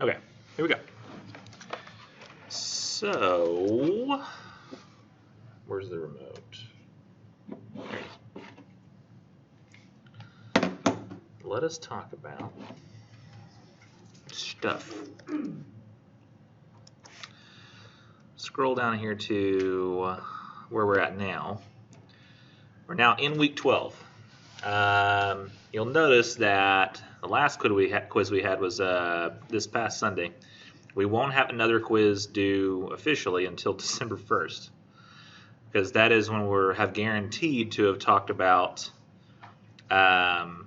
Okay, here we go. So, where's the remote? Let us talk about stuff. Scroll down here to where we're at now. We're now in week 12. You'll notice that the last quiz we had was this past Sunday. We won't have another quiz due officially until December 1st, because that is when we have guaranteed to have talked about Dropping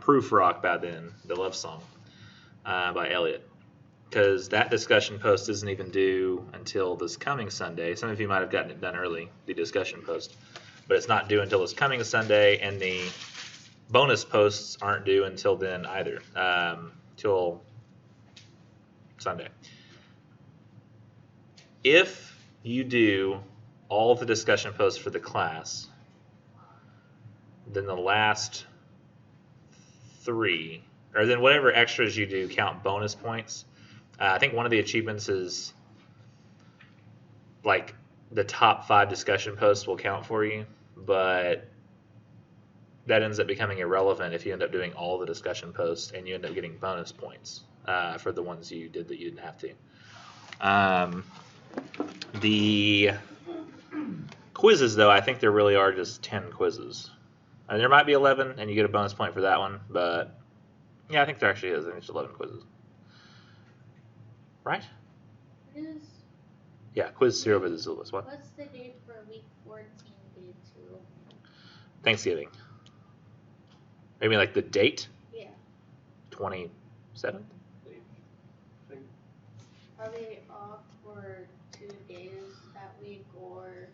Proof Rock by then, the love song by Elliot. Because that discussion post isn't even due until this coming Sunday. Some of you might have gotten it done early, the discussion post. But it's not due until this coming Sunday, and the bonus posts aren't due until then either, till Sunday. If you do all of the discussion posts for the class, then the last 3, or then whatever extras you do count bonus points. I think one of the achievements is like the top 5 discussion posts will count for you, but that ends up becoming irrelevant if you end up doing all the discussion posts and you end up getting bonus points for the ones you did that you didn't have to. The quizzes, though, I think there really are just 10 quizzes. There might be 11, and you get a bonus point for that one, but yeah, I think there actually is. I think it's 11 quizzes. Right? It is. Yeah, quiz 0 versus Zulus. What? What's the date for week 14, day 2? Thanksgiving. Maybe like the date? Yeah. 27th? Are they off for 2 days that week, or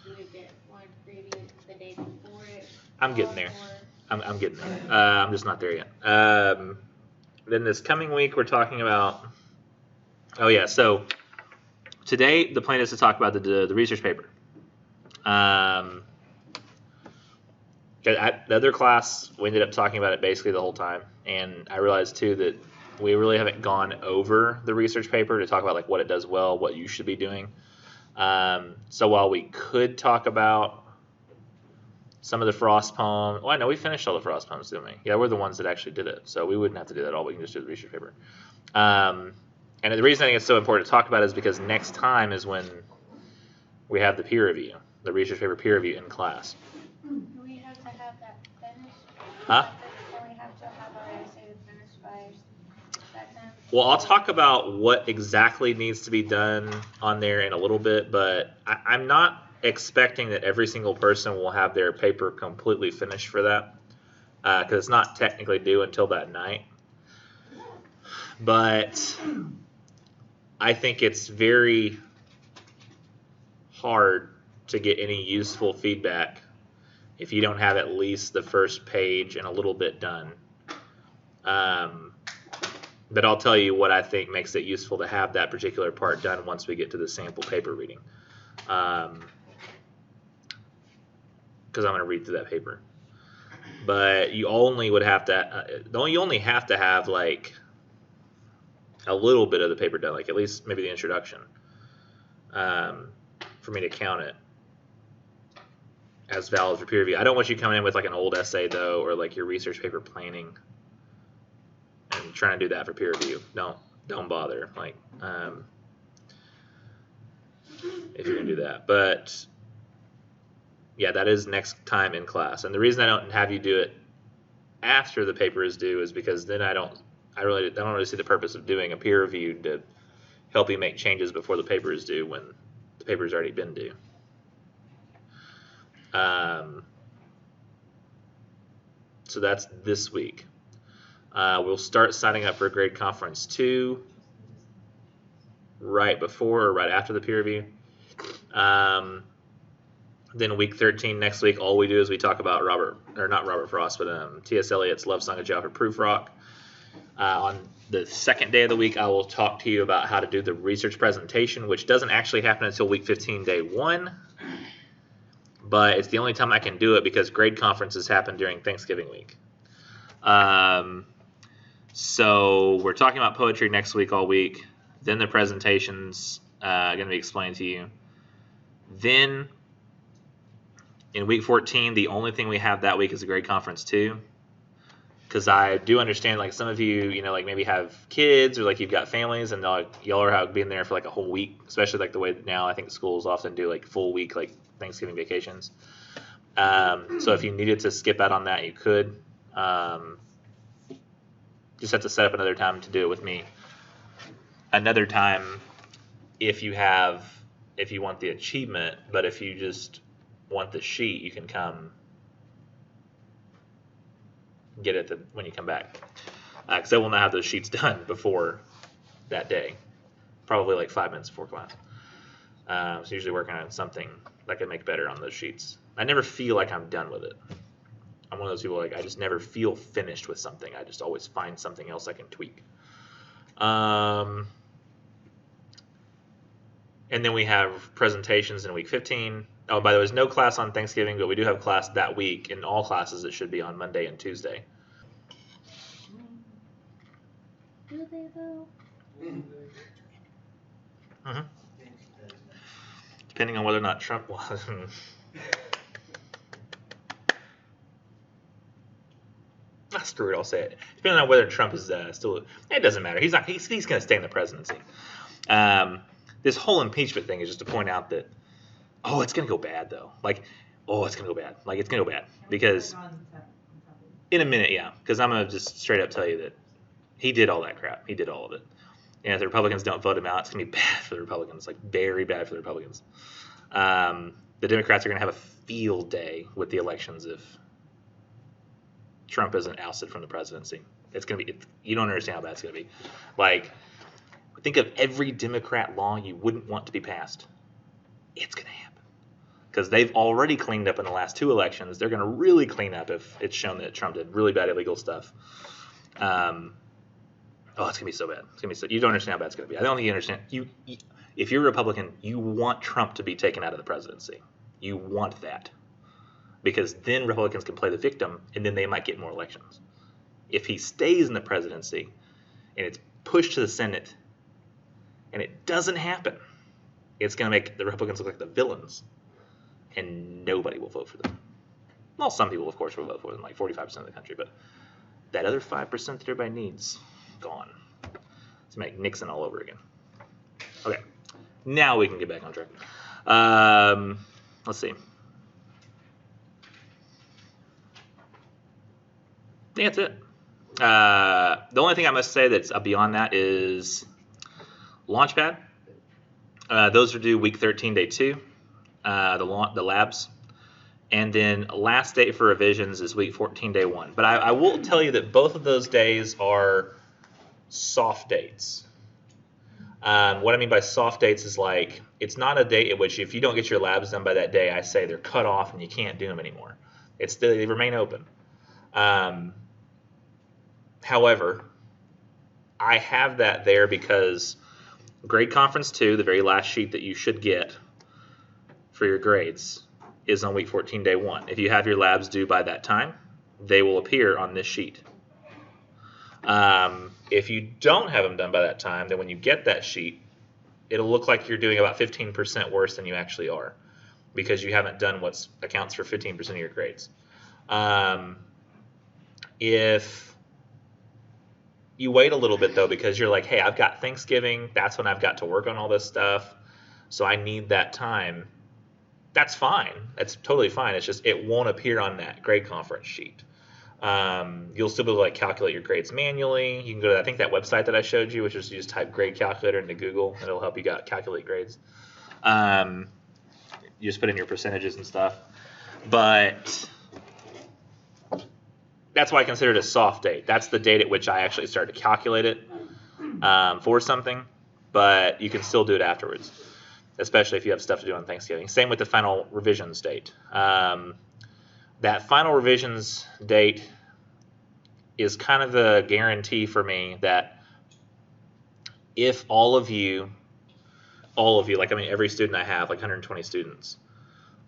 do we get one previous the day before it? I'm getting there. I'm getting there. I'm just not there yet. Then this coming week, we're talking about. Oh yeah, so today the plan is to talk about the research paper. The other class, we ended up talking about it basically the whole time, and I realized too that we really haven't gone over the research paper to talk about like what it does well, what you should be doing. So while we could talk about some of the Frost poems, well, I know we finished all the Frost poems, didn't we? Yeah, we're the ones that actually did it, so we wouldn't have to do that all. We can just do the research paper. And the reason I think it's so important to talk about is because next time is when we have the peer review, the research paper peer review in class. Do we have to have that finished? Huh? Do we have to have our essay finished by that time? Well, I'll talk about what exactly needs to be done on there in a little bit, but I'm not expecting that every single person will have their paper completely finished for that, because it's not technically due until that night. But I think it's very hard to get any useful feedback if you don't have at least the first page and a little bit done. But I'll tell you what I think makes it useful to have that particular part done once we get to the sample paper reading. Because I'm going to read through that paper. But you only would have to, you only have to have like a little bit of the paper done, like at least maybe the introduction, for me to count it as valid for peer review. I don't want you coming in with like an old essay though, or like your research paper planning and trying to do that for peer review. Don't bother. Like, if you're gonna do that, but yeah, that is next time in class. And the reason I don't have you do it after the paper is due is because then I don't really see the purpose of doing a peer review to help you make changes before the paper is due when the paper's already been due. So that's this week. We'll start signing up for grade conference 2 right before or right after the peer review. Then week 13 next week, all we do is we talk about not Robert Frost, but T.S. Eliot's Love Song of Geoffrey Prufrock. On the second day of the week, I will talk to you about how to do the research presentation, which doesn't actually happen until week 15, day 1. But it's the only time I can do it because grade conferences happen during Thanksgiving week. So we're talking about poetry next week all week. Then the presentation's going to be explained to you. Then in week 14, the only thing we have that week is a grade conference too. Because I do understand, like, some of you, like, maybe have kids or, like, you've got families and, like, y'all are out being there for, like, a whole week, especially, like, the way now I think schools often do, like, full week, like, Thanksgiving vacations. So if you needed to skip out on that, you could. Just have to set up another time to do it with me. Another time if you want the achievement, but if you just want the sheet, you can come get it when you come back, because I will not have those sheets done before that day, probably like 5 minutes before class. So usually working on something that I can make better on those sheets. I never feel like I'm done with it. I'm one of those people, like, I just never feel finished with something. I just always find something else I can tweak. And then we have presentations in week 15. Oh, by the way, there's no class on Thanksgiving, but we do have class that week. In all classes, it should be on Monday and Tuesday. Do they though? Mm-hmm. Depending on whether or not Trump was. Screw it, I'll say it. Depending on whether Trump is still, it doesn't matter. He's not. He's going to stay in the presidency. This whole impeachment thing is just to point out that, it's going to go bad though. Like, it's going to go bad. Like, it's going to go bad because in a minute, yeah. Because I'm going to just straight up tell you that he did all that crap. He did all of it. And if the Republicans don't vote him out, it's going to be bad for the Republicans. Like, very bad for the Republicans. The Democrats are going to have a field day with the elections if Trump isn't ousted from the presidency. It's going to be, you don't understand how bad it's going to be. Like, think of every Democrat law you wouldn't want to be passed. It's going to happen. Because they've already cleaned up in the last 2 elections. They're going to really clean up if it's shown that Trump did really bad illegal stuff. It's going to be so bad. It's going to be so, you don't understand how bad it's going to be. I don't think you understand. If you're a Republican, you want Trump to be taken out of the presidency. You want that. Because then Republicans can play the victim, and then they might get more elections. If he stays in the presidency, and it's pushed to the Senate, and it doesn't happen, it's going to make the Republicans look like the villains, and nobody will vote for them. Well, some people, of course, will vote for them, like 45% of the country, but that other 5% that everybody needs, gone. To make Nixon all over again. Okay, now we can get back on track. Let's see. I think that's it. The only thing I must say that's beyond that is Launchpad. Those are due week 13, day 2, the labs. And then last date for revisions is week 14, day 1. But I will tell you that both of those days are soft dates. What I mean by soft dates is, like, it's not a date at which if you don't get your labs done by that day, I say they're cut off and you can't do them anymore. They remain open. However, I have that there because grade conference 2, the very last sheet that you should get for your grades, is on week 14, day 1. If you have your labs due by that time, they will appear on this sheet. If you don't have them done by that time, then when you get that sheet, it'll look like you're doing about 15% worse than you actually are because you haven't done what accounts for 15% of your grades. If you wait a little bit, though, because you're like, hey, I've got Thanksgiving. That's when I've got to work on all this stuff. So I need that time. That's fine. That's totally fine. It's just it won't appear on that grade conference sheet. You'll still be able to, like, calculate your grades manually. You can go to, I think, that website that I showed you, which is you just type grade calculator into Google, and it'll help you calculate grades. You just put in your percentages and stuff. But that's why I consider it a soft date. That's the date at which I actually start to calculate it for something, but you can still do it afterwards, especially if you have stuff to do on Thanksgiving. Same with the final revisions date. That final revisions date is kind of the guarantee for me that if all of you, like, I mean, every student I have, like 120 students,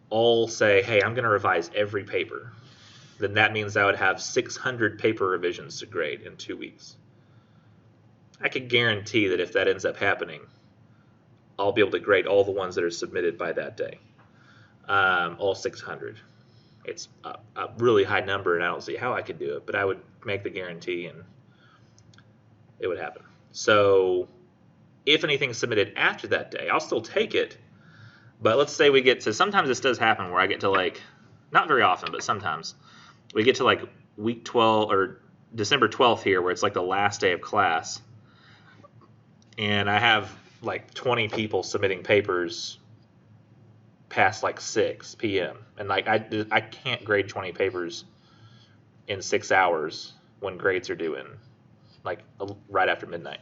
all say, hey, I'm going to revise every paper, then that means I would have 600 paper revisions to grade in 2 weeks. I could guarantee that if that ends up happening, I'll be able to grade all the ones that are submitted by that day, all 600. It's a really high number, and I don't see how I could do it, but I would make the guarantee, and it would happen. So if anything's submitted after that day, I'll still take it. But let's say we get to, sometimes this does happen where I get to like, not very often, but sometimes we get to like week 12 or December 12th here, where it's like the last day of class, and I have like 20 people submitting papers past like 6 p.m. and like I can't grade 20 papers in 6 hours when grades are due in like right after midnight.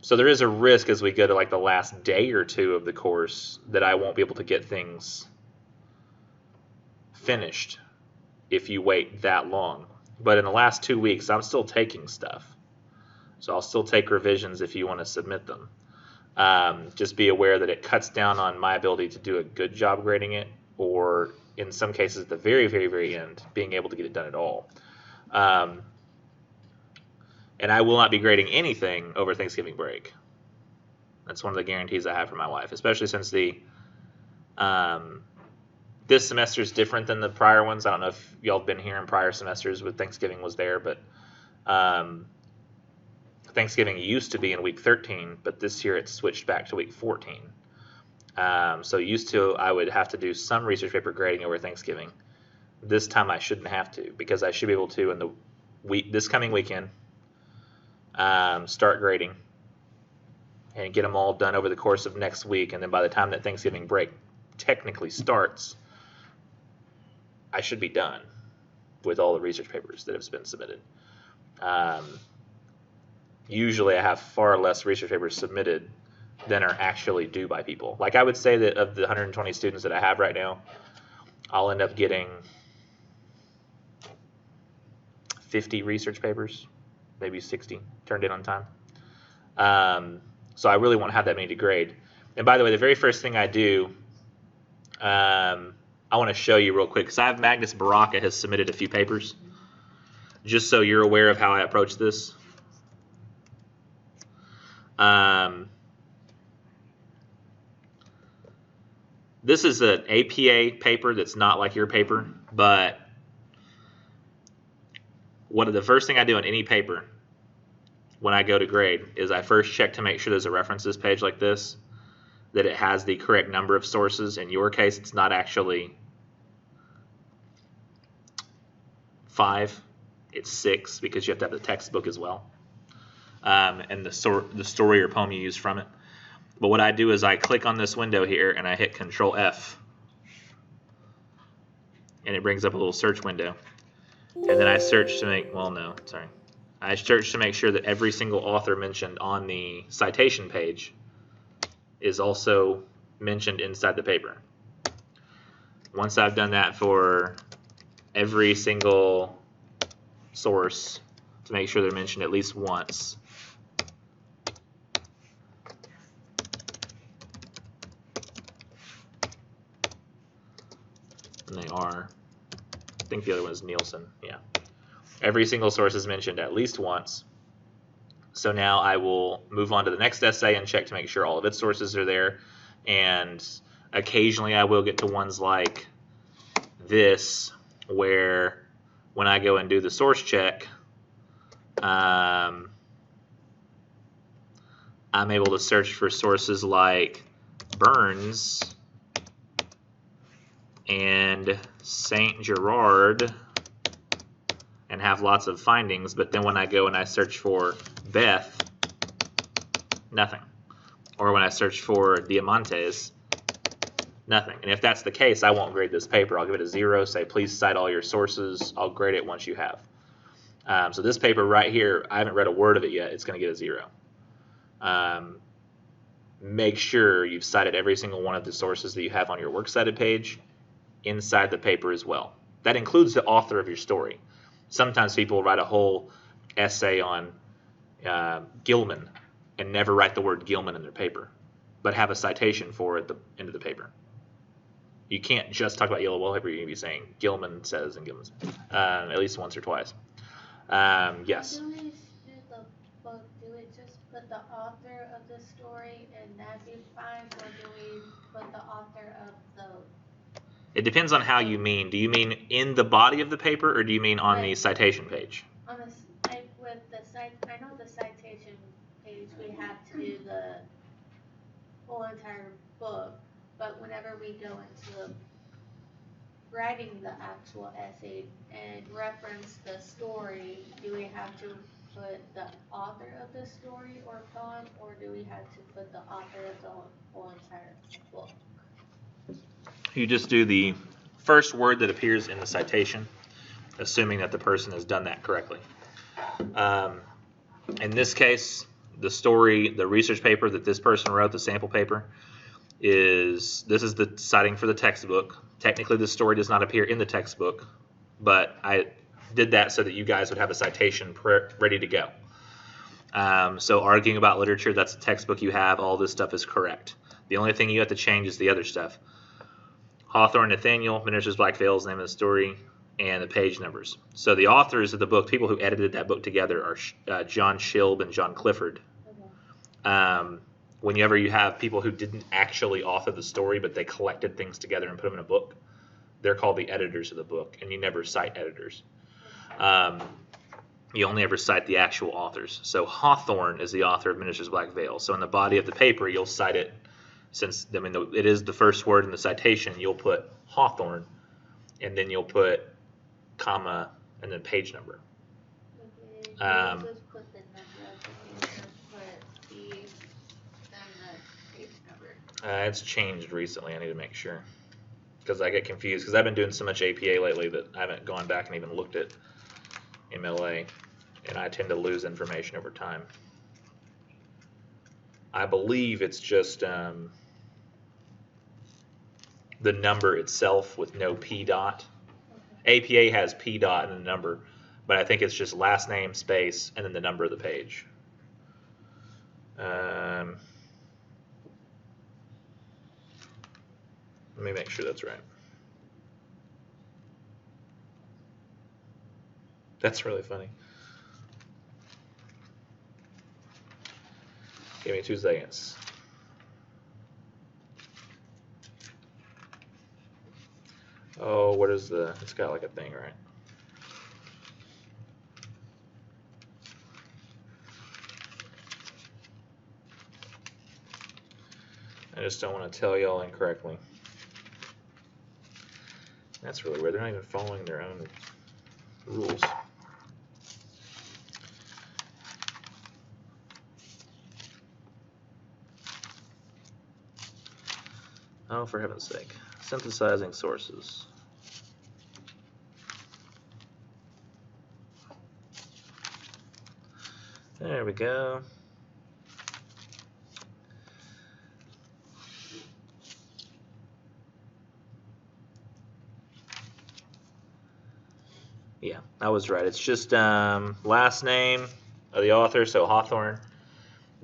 So there is a risk as we go to like the last day or two of the course that I won't be able to get things finished if you wait that long. But in the last 2 weeks, I'm still taking stuff. So I'll still take revisions if you want to submit them. Just be aware that it cuts down on my ability to do a good job grading it, or in some cases at the very, very, very end, being able to get it done at all. And I will not be grading anything over Thanksgiving break. That's one of the guarantees I have for my wife, especially since the this semester is different than the prior ones. I don't know if y'all have been here in prior semesters with Thanksgiving was there, but Thanksgiving used to be in week 13, but this year it's switched back to week 14. So used to I would have to do some research paper grading over Thanksgiving. This time I shouldn't have to, because I should be able to in the this coming weekend start grading and get them all done over the course of next week, and then by the time that Thanksgiving break technically starts, I should be done with all the research papers that have been submitted. Usually I have far less research papers submitted than are actually due by people. Like I would say that of the 120 students that I have right now, I'll end up getting 50 research papers, maybe 60 turned in on time. So I really won't have that many to grade. And by the way, the very first thing I do, I want to show you real quick, because I have Magnus Baraka has submitted a few papers, just so you're aware of how I approach this. This is an APA paper that's not like your paper, but the first thing I do on any paper when I go to grade is I first check to make sure there's a references page like this, that it has the correct number of sources. In your case, it's not actually 5, it's 6, because you have to have the textbook as well, and the story or poem you use from it. But what I do is I click on this window here and I hit Control F, and it brings up a little search window. And then I search to make, I search to make sure that every single author mentioned on the citation page is also mentioned inside the paper. Once I've done that for every single source to make sure they're mentioned at least once, and they are, I think the other one is Nielsen, yeah. Every single source is mentioned at least once. So now I will move on to the next essay and check to make sure all of its sources are there. And occasionally I will get to ones like this, where when I go and do the source check, I'm able to search for sources like Burns and St. Gerard and have lots of findings, but then when I go and I search for Beth, nothing. Or when I search for Diamantes, nothing. And if that's the case, I won't grade this paper. I'll give it a 0, say please cite all your sources. I'll grade it once you have. So this paper right here, I haven't read a word of it yet. It's going to get a 0. Make sure you've cited every single one of the sources that you have on your works cited page inside the paper as well. That includes the author of your story. Sometimes people write a whole essay on Gilman and never write the word Gilman in their paper, but have a citation for it at the end of the paper. You can't just talk about yellow wallpaper. You're going to be saying Gilman says and Gilman says, at least once or twice. Yes. When do we do the book? Do we just put the author of the story and that be fine, or do we put the author of the? It depends on how you mean. Do you mean in the body of the paper, or do you mean on the citation page? On the like with the I know the citation page we have to do the whole entire book, but whenever we go into writing the actual essay and reference the story, do we have to put the author of the story or poem, or do we have to put the author of the whole entire book? You just do the first word that appears in the citation, assuming that the person has done that correctly. In this case, the story, the research paper that this person wrote, the sample paper, this is the citing for the textbook. Technically, the story does not appear in the textbook, but I did that so that you guys would have a citation ready to go. So arguing about literature, that's the textbook you have. All this stuff is correct. The only thing you have to change is the other stuff. Hawthorne, Nathaniel, Miniatures Black Veils, name of the story, and the page numbers. So the authors of the book, people who edited that book together, are John Shilb and John Clifford. Okay. Whenever you have people who didn't actually author the story, but they collected things together and put them in a book, they're called the editors of the book, and you never cite editors. You only ever cite the actual authors. So Hawthorne is the author of Miniatures Black Veils. So in the body of the paper, you'll cite it. Since it is the first word in the citation, you'll put Hawthorne, and then you'll put comma and then page number. Okay, just put the number of the page, put the then the page number. It's changed recently. I need to make sure because I get confused because I've been doing so much APA lately that I haven't gone back and even looked at MLA, and I tend to lose information over time. I believe it's just the number itself with no P dot. APA has P dot and a number, but I think it's just last name, space, and then the number of the page. Let me make sure that's right. That's really funny. Give me 2 seconds. Oh, what is it's got like a thing, right? I just don't want to tell y'all incorrectly. That's really weird. They're not even following their own rules. Oh, for heaven's sake. Synthesizing sources. There we go. Yeah, I was right. It's just last name of the author, so Hawthorne,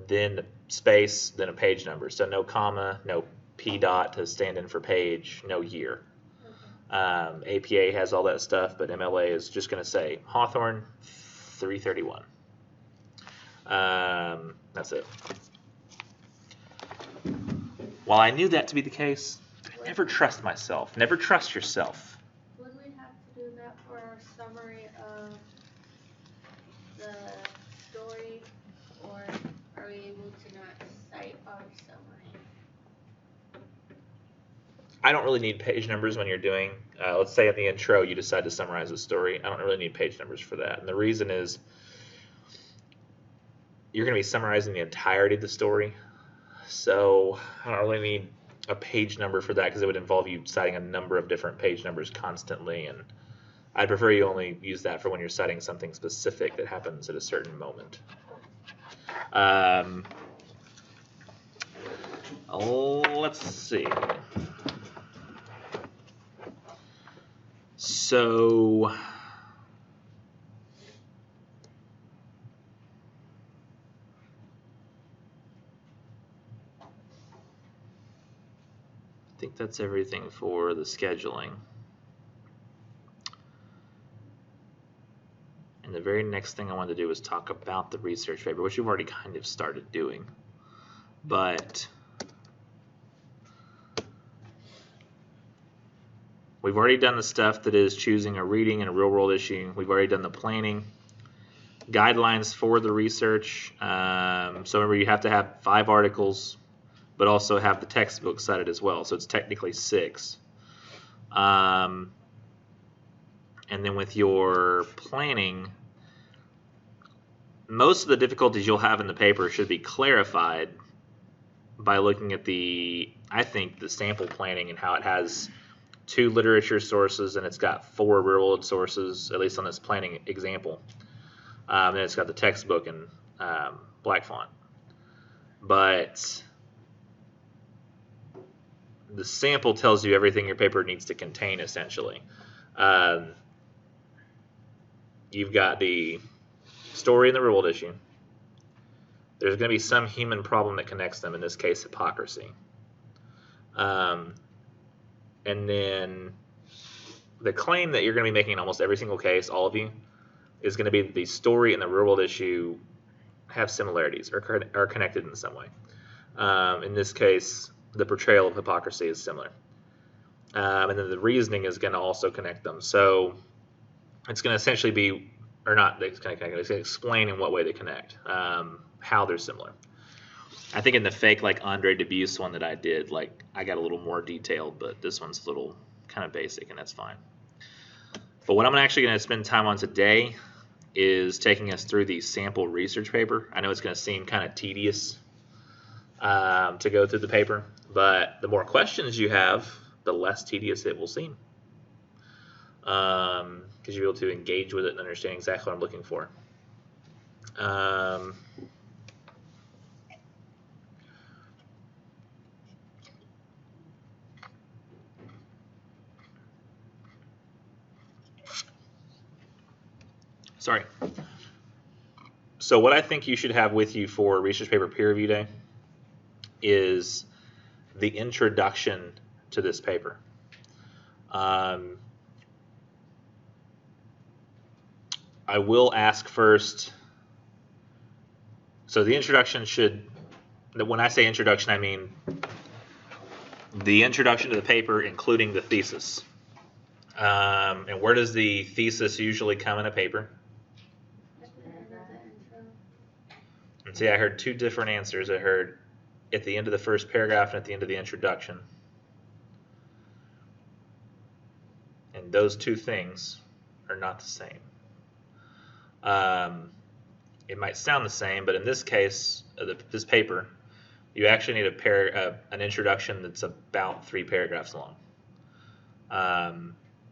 then the space, then a page number. So no comma, no P dot to stand in for page, no year. Okay. APA has all that stuff, but MLA is just going to say Hawthorne 331. That's it. While I knew that to be the case, I never trust myself. Never trust yourself. Would we have to do that for our summary of the story, or are we able to not cite our summary? I don't really need page numbers when you're doing, let's say at the intro you decide to summarize a story. I don't really need page numbers for that. And the reason is you're going to be summarizing the entirety of the story. So I don't really need a page number for that because it would involve you citing a number of different page numbers constantly. And I'd prefer you only use that for when you're citing something specific that happens at a certain moment. Let's see. So I think that's everything for the scheduling. And the very next thing I wanted to do was talk about the research paper, which we've already kind of started doing. But we've already done the stuff that is choosing a reading and a real-world issue. We've already done the planning. Guidelines for the research. So remember, you have to have 5 articles, but also have the textbook cited as well. So it's technically 6. And then with your planning, most of the difficulties you'll have in the paper should be clarified by looking at I think, the sample planning and how it has 2 literature sources and it's got 4 real-world sources, at least on this planning example. And it's got the textbook in black font. But the sample tells you everything your paper needs to contain, essentially. You've got the story and the real-world issue. There's going to be some human problem that connects them, in this case, hypocrisy. And then the claim that you're going to be making in almost every single case, all of you, is going to be that the story and the real-world issue have similarities or are connected in some way. In this case, the portrayal of hypocrisy is similar. And then the reasoning is going to also connect them. So it's going to essentially be, or not, it's going to explain in what way they connect, how they're similar. I think in the fake, like Andre Debus one that I did, like I got a little more detailed, but this one's a little kind of basic, and that's fine. But what I'm actually going to spend time on today is taking us through the sample research paper. I know it's going to seem kind of tedious to go through the paper, but the more questions you have, the less tedious it will seem, because you're able to engage with it and understand exactly what I'm looking for. Sorry. So what I think you should have with you for research paper peer review day is the introduction to this paper. I will ask first. So the introduction should, when I say introduction, I mean the introduction to the paper, including the thesis. And where does the thesis usually come in a paper? And see, I heard 2 different answers. I heard at the end of the first paragraph and at the end of the introduction. And those 2 things are not the same. It might sound the same, but in this case, this paper, you actually need an introduction that's about 3 paragraphs long.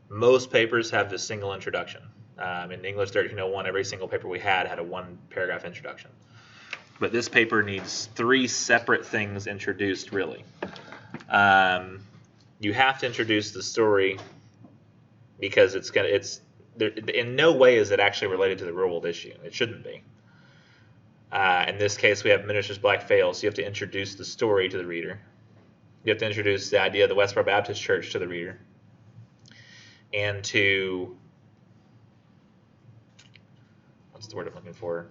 Most papers have this single introduction. In English 1301, every single paper we had a 1-paragraph introduction. But this paper needs 3 separate things introduced, really. You have to introduce the story because in no way is it actually related to the real-world issue. It shouldn't be. In this case, we have Minister's Black Fails, so you have to introduce the story to the reader. You have to introduce the idea of the Westboro Baptist Church to the reader. And to, what's the word I'm looking for?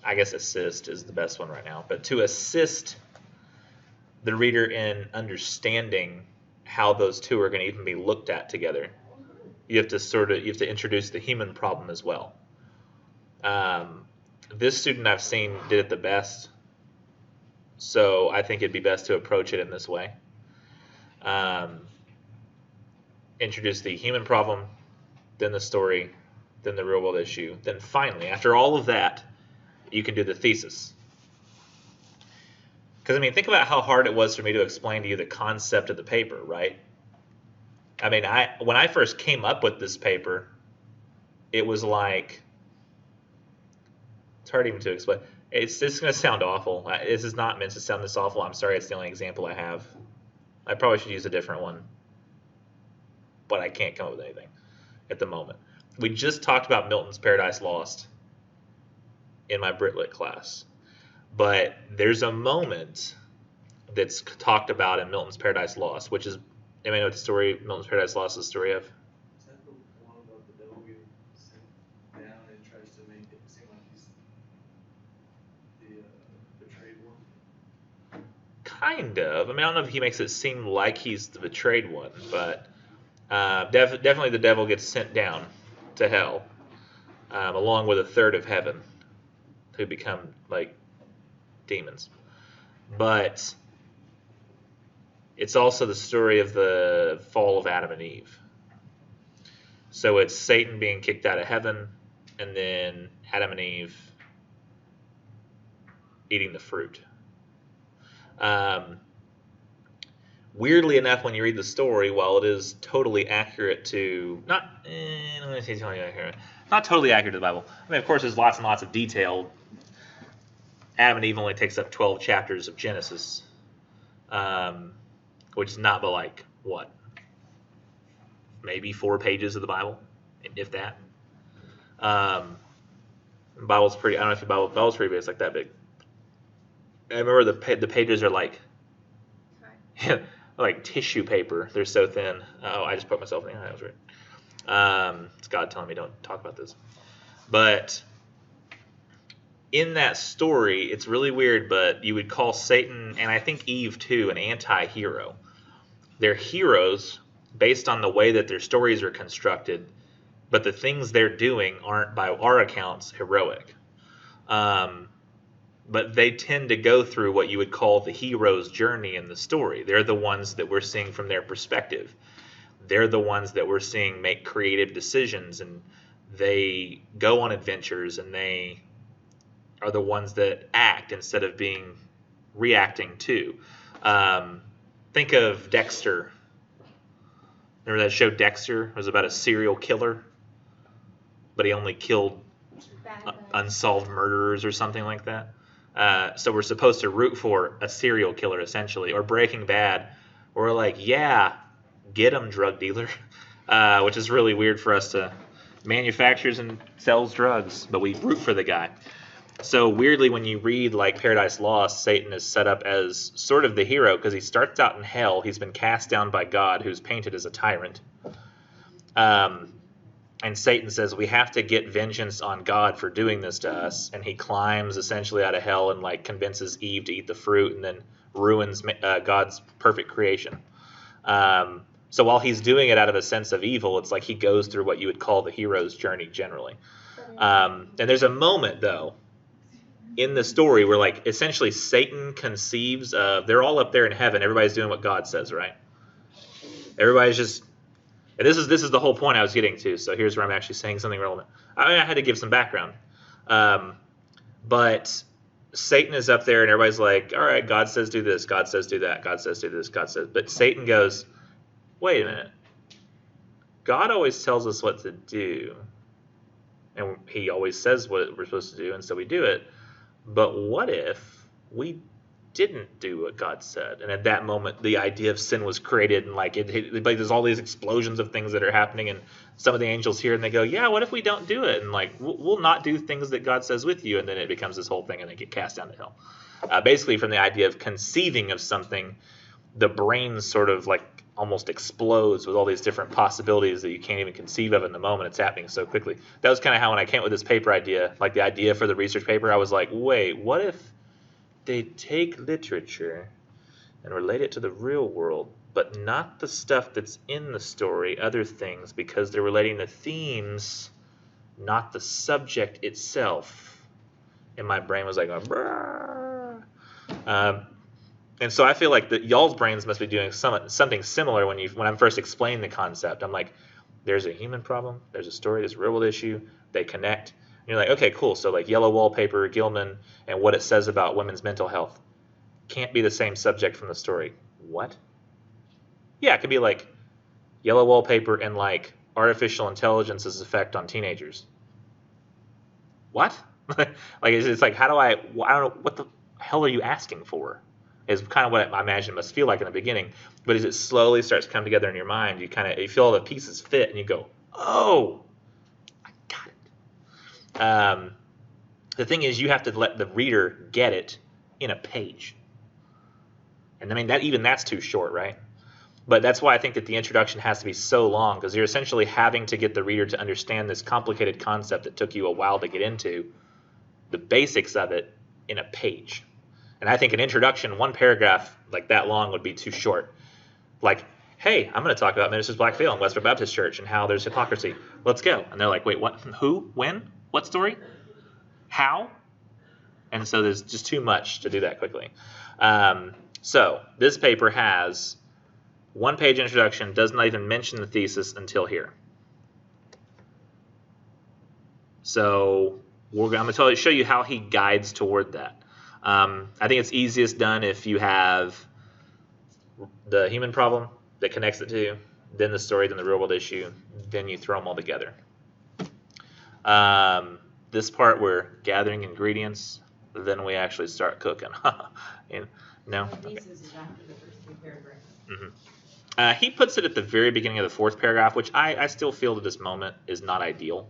I guess assist is the best one right now. But to assist the reader in understanding how those 2 are going to even be looked at together, you have to introduce the human problem as well. This student I've seen did it the best, so I think it'd be best to approach it in this way. Introduce the human problem, then the story, then the real-world issue. Then finally, after all of that, you can do the thesis. Because, I mean, think about how hard it was for me to explain to you the concept of the paper, right? I mean, when I first came up with this paper, it was like, it's hard even to explain. It's going to sound awful. This is not meant to sound this awful. I'm sorry, it's the only example I have. I probably should use a different one, but I can't come up with anything at the moment. We just talked about Milton's Paradise Lost in my Brit-Lit class, but there's a moment that's talked about in Milton's Paradise Lost, which is Anybody know what the story, Milton's Paradise Lost, is the story of? Is that the one about the devil getting sent down and tries to make it seem like he's the betrayed one? Kind of. I mean, I don't know if he makes it seem like he's the betrayed one, but definitely the devil gets sent down to hell, along with a third of heaven, who become like demons. But it's also the story of the fall of Adam and Eve. So it's Satan being kicked out of heaven, and then Adam and Eve eating the fruit. Weirdly enough, when you read the story, while it is totally accurate to not totally accurate to the Bible. I mean, of course, there's lots and lots of detail. Adam and Eve only takes up 12 chapters of Genesis, which is not but like what, maybe 4 pages of the Bible, if that. The Bible's pretty. I don't know if the Bible's pretty big. It's like that big. I remember the pages are like. Like tissue paper. They're so thin. Oh, I just put myself in the eye. That was weird. It's God telling me don't talk about this. But in that story, it's really weird, but you would call Satan, and I think Eve too, an anti-hero. They're heroes based on the way that their stories are constructed, but the things they're doing aren't, by our accounts, heroic. But they tend to go through what you would call the hero's journey in the story. They're the ones that we're seeing from their perspective. They're the ones that we're seeing make creative decisions, and they go on adventures, and they are the ones that act instead of being reacting to. Think of Dexter. Remember that show Dexter? It was about a serial killer, but he only killed unsolved murderers or something like that. So we're supposed to root for a serial killer, essentially, or Breaking Bad. We're like, yeah, get him, drug dealer, which is really weird for us to manufactures and sells drugs, but we root for the guy. So weirdly, when you read like Paradise Lost, Satan is set up as sort of the hero because he starts out in hell. He's been cast down by God, who's painted as a tyrant. And Satan says, we have to get vengeance on God for doing this to us. And he climbs essentially out of hell and like convinces Eve to eat the fruit and then ruins God's perfect creation. So while he's doing it out of a sense of evil, it's like he goes through what you would call the hero's journey generally. And there's a moment, though, in the story where like essentially Satan conceives of, they're all up there in heaven. Everybody's doing what God says, right? Everybody's just... And this is the whole point I was getting to. So here's where I'm actually saying something relevant. I had to give some background. But Satan is up there and everybody's like, all right, God says do this. God says do that. God says do this. God says. But Satan goes, wait a minute. God always tells us what to do. And he always says what we're supposed to do. And so we do it. But what if we didn't do what God said? And at that moment, the idea of sin was created, and like there's all these explosions of things that are happening, and some of the angels hear and they go, yeah, what if we don't do it? And like we'll not do things that God says with you, and then it becomes this whole thing, and they get cast down to hell. Basically, from the idea of conceiving of something, the brain sort of like almost explodes with all these different possibilities that you can't even conceive of in the moment. It's happening so quickly. That was kind of how when I came up with this paper idea, like the idea for the research paper, I was like, wait, what if they take literature and relate it to the real world, but not the stuff that's in the story, other things, because they're relating the themes, not the subject itself. And my brain was like, and so I feel like that y'all's brains must be doing something similar when I'm first explaining the concept. I'm like, there's a human problem, there's a story, there's a real world issue, they connect. And you're like, okay, cool. So like Yellow Wallpaper, Gilman, and what it says about women's mental health can't be the same subject from the story. What? Yeah, it could be like Yellow Wallpaper and like artificial intelligence's effect on teenagers. What? Like it's like, how do I don't know, what the hell are you asking for? Is kind of what I imagine it must feel like in the beginning. But as it slowly starts to come together in your mind, you feel all the pieces fit, and you go, oh, I got it. The thing is, you have to let the reader get it in a page. And I mean, that's too short, right? But that's why I think that the introduction has to be so long, because you're essentially having to get the reader to understand this complicated concept that took you a while to get into, the basics of it, in a page. And I think an introduction, one paragraph like that long would be too short. Like, hey, I'm going to talk about Ministers Black Veil in Westbrook Baptist Church and how there's hypocrisy. Let's go. And they're like, wait, what? Who? When? What story? How? And so there's just too much to do that quickly. So this paper has one-page introduction, does not even mention the thesis until here. So I'm going to show you how he guides toward that. I think it's easiest done if you have the human problem that connects it to, then the story, then the real-world issue, then you throw them all together. This part, we're gathering ingredients, then we actually start cooking. No? The Okay. thesis is after the first 3 paragraphs. Mm-hmm. He puts it at the very beginning of the 4th paragraph, which I still feel to this moment is not ideal.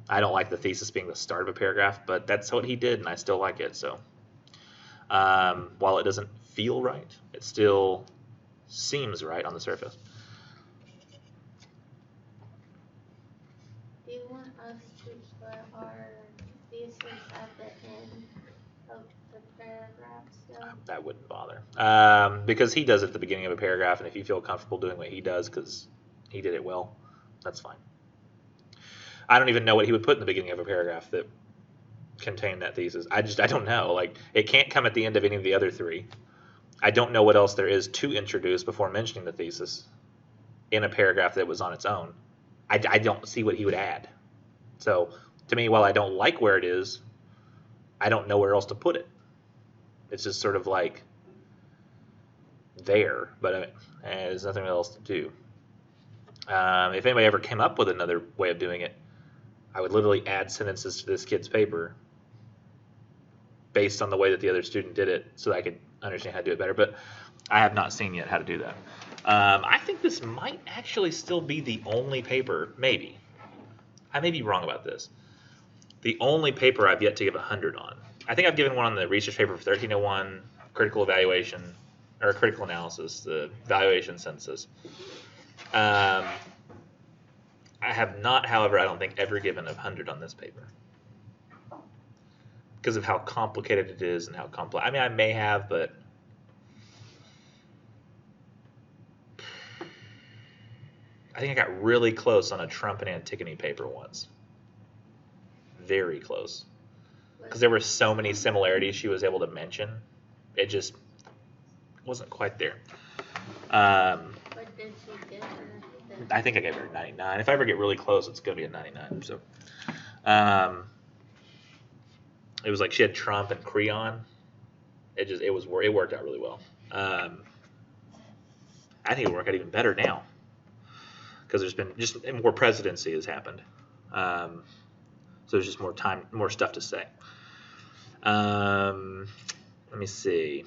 I don't like the thesis being the start of a paragraph, but that's what he did, and I still like it. So while it doesn't feel right, it still seems right on the surface. Do you want us to put our thesis at the end of the paragraph still? That wouldn't bother. Because he does it at the beginning of a paragraph, and if you feel comfortable doing what he does because he did it well, that's fine. I don't even know what he would put in the beginning of a paragraph that contained that thesis. I don't know. Like, it can't come at the end of any of the other 3. I don't know what else there is to introduce before mentioning the thesis in a paragraph that was on its own. I don't see what he would add. So, to me, while I don't like where it is, I don't know where else to put it. It's just sort of like there, but I mean, there's nothing else to do. If anybody ever came up with another way of doing it, I would literally add sentences to this kid's paper based on the way that the other student did it so that I could understand how to do it better. But I have not seen yet how to do that. I think this might actually still be the only paper, maybe. I may be wrong about this. The only paper I've yet to give 100 on. I think I've given one on the research paper for 1301, critical evaluation, or critical analysis, the evaluation census. I have not, however, I don't think, ever given 100 on this paper. Because of how complicated it is and how complex. I mean, I may have, but I think I got really close on a Trump and Antigone paper once. Very close. Because there were so many similarities she was able to mention. It just wasn't quite there. What did she get her? I think I gave her a 99. If I ever get really close, it's going to be a 99. So, it was like she had Trump and Creon. It worked out really well. I think it'll work out even better now because there's been just more presidency has happened. So there's just more time, more stuff to say. Let me see.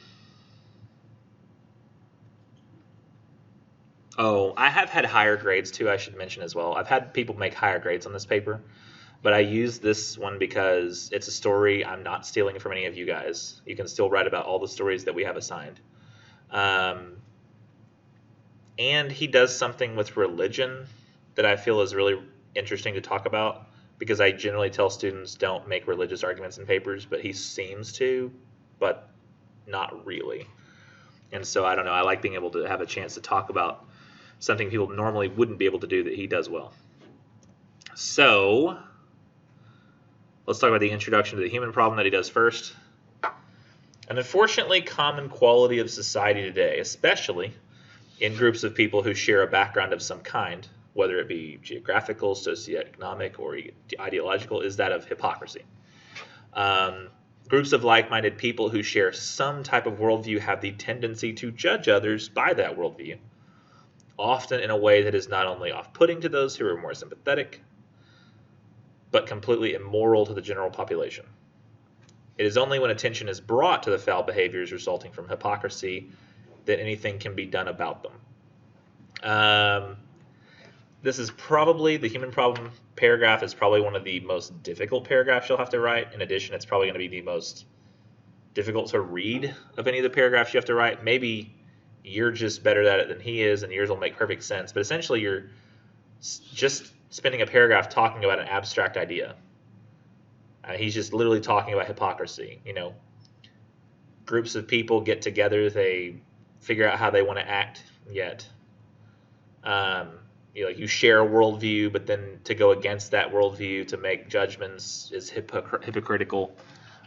Oh, I have had higher grades too, I should mention as well. I've had people make higher grades on this paper, but I use this one because it's a story I'm not stealing from any of you guys. You can still write about all the stories that we have assigned. And he does something with religion that I feel is really interesting to talk about because I generally tell students don't make religious arguments in papers, but he seems to, but not really. And so I don't know, I like being able to have a chance to talk about something people normally wouldn't be able to do that he does well. So let's talk about the introduction to the human problem that he does first. An unfortunately common quality of society today, especially in groups of people who share a background of some kind, whether it be geographical, socioeconomic, or ideological, is that of hypocrisy. Groups of like-minded people who share some type of worldview have the tendency to judge others by that worldview, often in a way that is not only off-putting to those who are more sympathetic, but completely immoral to the general population. It is only when attention is brought to the foul behaviors resulting from hypocrisy that anything can be done about them. This is probably, the human problem paragraph is probably one of the most difficult paragraphs you'll have to write. In addition, it's probably going to be the most difficult to read of any of the paragraphs you have to write. Maybe you're just better at it than he is, and yours will make perfect sense. But essentially, you're just spending a paragraph talking about an abstract idea. He's just literally talking about hypocrisy. Groups of people get together, they figure out how they want to act, yet you share a worldview, but then to go against that worldview to make judgments is hypocritical.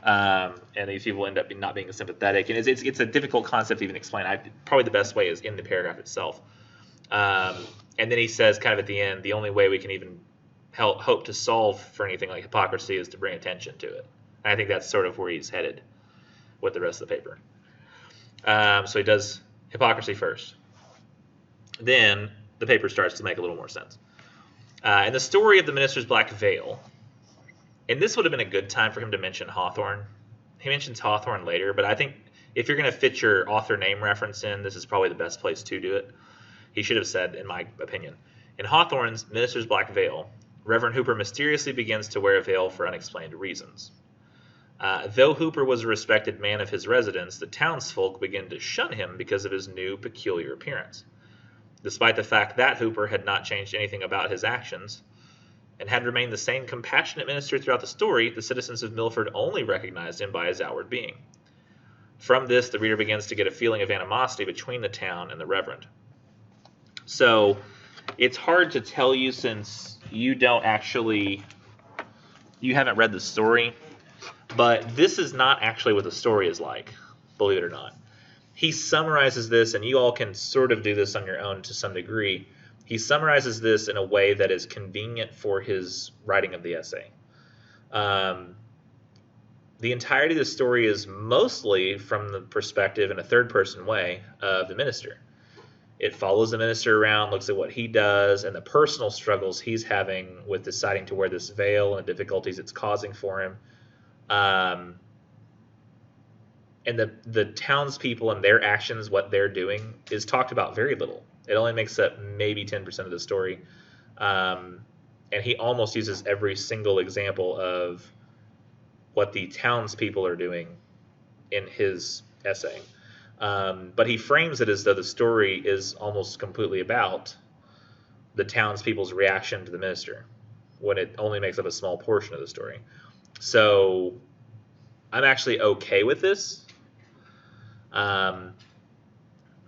And these people end up not being sympathetic, and it's a difficult concept to even explain. Probably the best way is in the paragraph itself. And then he says, kind of at the end, the only way we can even hope to solve for anything like hypocrisy is to bring attention to it. And I think that's sort of where he's headed with the rest of the paper. So he does hypocrisy first. Then the paper starts to make a little more sense. In the story of the minister's black veil, and this would have been a good time for him to mention Hawthorne. He mentions Hawthorne later, but I think if you're going to fit your author name reference in, this is probably the best place to do it. He should have said, in my opinion, in Hawthorne's Minister's Black Veil, Reverend Hooper mysteriously begins to wear a veil for unexplained reasons. Though Hooper was a respected man of his residence, the townsfolk began to shun him because of his new peculiar appearance. Despite the fact that Hooper had not changed anything about his actions and had remained the same compassionate minister throughout the story, the citizens of Milford only recognized him by his outward being. From this, the reader begins to get a feeling of animosity between the town and the Reverend. So it's hard to tell you, since you haven't read the story, but this is not actually what the story is like, believe it or not. He summarizes this, and you all can sort of do this on your own to some degree. He summarizes this in a way that is convenient for his writing of the essay. The entirety of the story is mostly from the perspective, in a third-person way, of the minister. It follows the minister around, looks at what he does, and the personal struggles he's having with deciding to wear this veil and the difficulties it's causing for him. And the townspeople and their actions, what they're doing, is talked about very little. It only makes up maybe 10% of the story. And he almost uses every single example of what the townspeople are doing in his essay. But he frames it as though the story is almost completely about the townspeople's reaction to the minister, when it only makes up a small portion of the story. So I'm actually okay with this,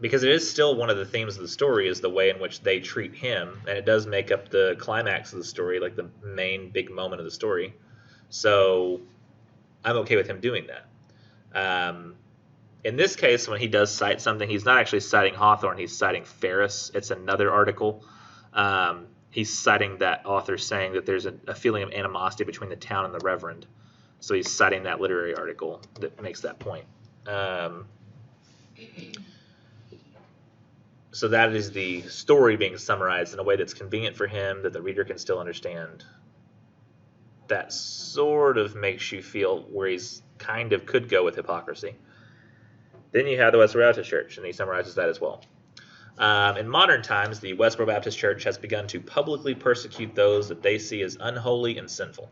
because it is still one of the themes of the story, is the way in which they treat him, and it does make up the climax of the story, like the main big moment of the story. So I'm okay with him doing that. In this case, when he does cite something, he's not actually citing Hawthorne, he's citing Ferris. It's another article. He's citing that author saying that there's a feeling of animosity between the town and the Reverend. So he's citing that literary article that makes that point. So that is the story being summarized in a way that's convenient for him, that the reader can still understand. That sort of makes you feel where he's kind of could go with hypocrisy. Then you have the Westboro Baptist Church, and he summarizes that as well. In modern times, the Westboro Baptist Church has begun to publicly persecute those that they see as unholy and sinful.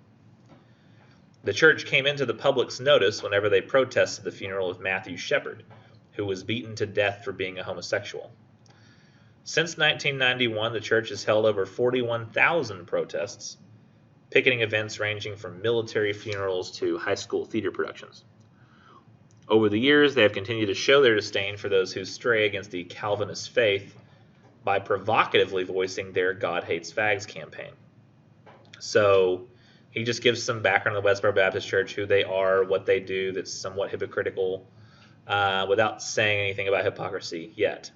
The church came into the public's notice whenever they protested the funeral of Matthew Shepard, who was beaten to death for being a homosexual. Since 1991, the church has held over 41,000 protests, picketing events ranging from military funerals to high school theater productions. Over the years, they have continued to show their disdain for those who stray against the Calvinist faith by provocatively voicing their God Hates Fags campaign. So he just gives some background on the Westboro Baptist Church, who they are, what they do that's somewhat hypocritical, without saying anything about hypocrisy yet.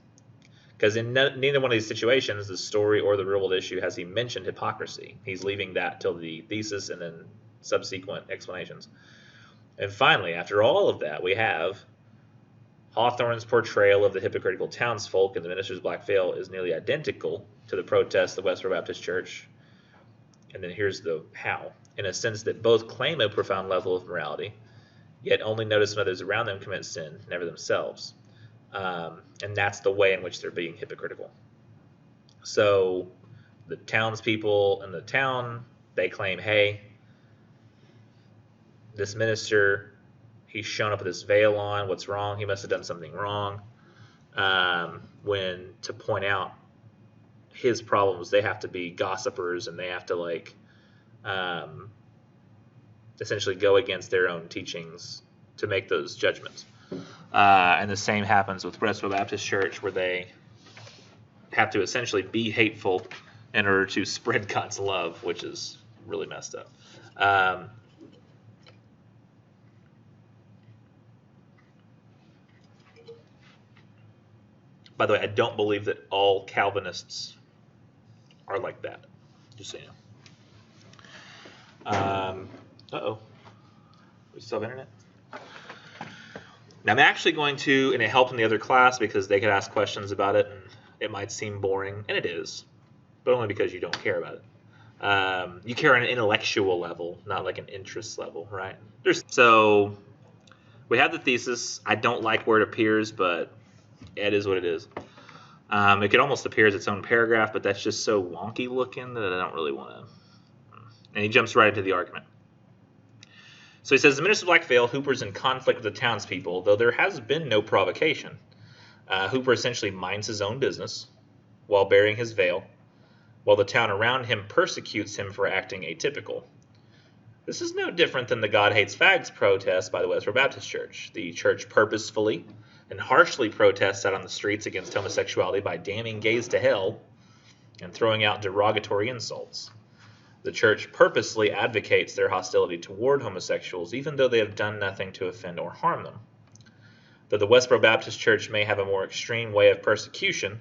Because in neither one of these situations, the story or the real-world issue, has he mentioned hypocrisy. He's leaving that till the thesis and then subsequent explanations. And finally, after all of that, we have Hawthorne's portrayal of the hypocritical townsfolk in the Minister's Black Veil is nearly identical to the protest of the Westboro Baptist Church. And then here's the how. In a sense that both claim a profound level of morality, yet only notice when others around them commit sin, never themselves. And that's the way in which they're being hypocritical. So the townspeople in the town, they claim, hey, this minister, he's shown up with this veil on. What's wrong? He must have done something wrong. when to point out his problems, they have to be gossipers and they have to like essentially go against their own teachings to make those judgments. And the same happens with Westboro Baptist Church, where they have to essentially be hateful in order to spread God's love, which is really messed up. By the way, I don't believe that all Calvinists are like that. Just so you know. Uh-oh. We still have internet? Now I'm actually going to, and it helped in the other class because they could ask questions about it, and it might seem boring, and it is, but only because you don't care about it. You care on an intellectual level, not like an interest level, right? So we have the thesis. I don't like where it appears, but it is what it is. It could almost appear as its own paragraph, but that's just so wonky looking that I don't really want to. And he jumps right into the argument. So he says, the minister of Black Veil, Hooper's in conflict with the townspeople, though there has been no provocation. Hooper essentially minds his own business while bearing his veil, while the town around him persecutes him for acting atypical. This is no different than the God Hates Fags protest by the Westboro Baptist Church. The church purposefully and harshly protests out on the streets against homosexuality by damning gays to hell and throwing out derogatory insults. The church purposely advocates their hostility toward homosexuals, even though they have done nothing to offend or harm them. Though the Westboro Baptist Church may have a more extreme way of persecution,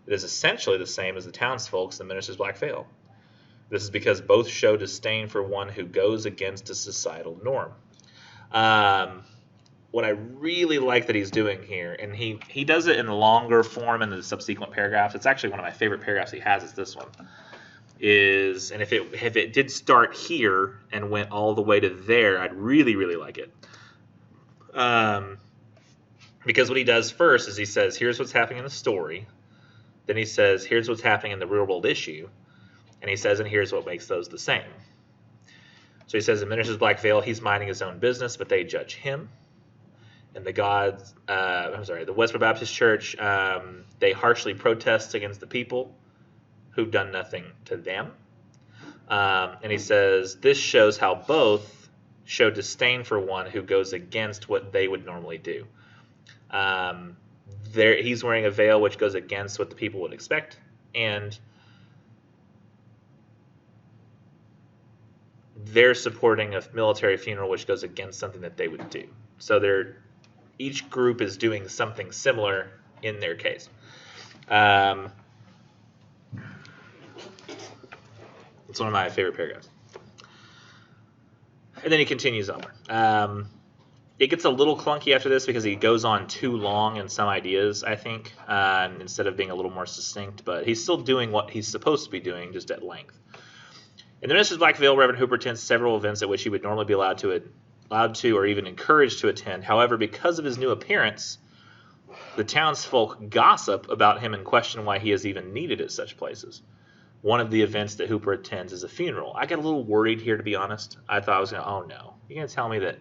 it is essentially the same as the townsfolk and the ministers of Black Veil. This is because both show disdain for one who goes against a societal norm. What I really like that he's doing here, and he does it in longer form in the subsequent paragraphs. It's actually one of my favorite paragraphs he has is this one. And if it did start here and went all the way to there, I'd really, really like it. Because what he does first is he says, here's what's happening in the story. Then he says, here's what's happening in the real world issue. And he says, and here's what makes those the same. So he says, the minister's Black Veil, he's minding his own business, but they judge him. And the Westboro Baptist Church, they harshly protest against the people who've done nothing to them. And he says, this shows how both show disdain for one who goes against what they would normally do. He's wearing a veil which goes against what the people would expect, and they're supporting a military funeral which goes against something that they would do. So each group is doing something similar in their case. It's one of my favorite paragraphs. And then he continues on. It gets a little clunky after this because he goes on too long in some ideas, I think, instead of being a little more succinct. But he's still doing what he's supposed to be doing, just at length. In the minister's Black Veil, Reverend Hooper attends several events at which he would normally be allowed to or even encouraged to attend. However, because of his new appearance, the townsfolk gossip about him and question why he is even needed at such places. One of the events that Hooper attends is a funeral. I got a little worried here, to be honest. I thought I was going to, oh no, you're going to tell me that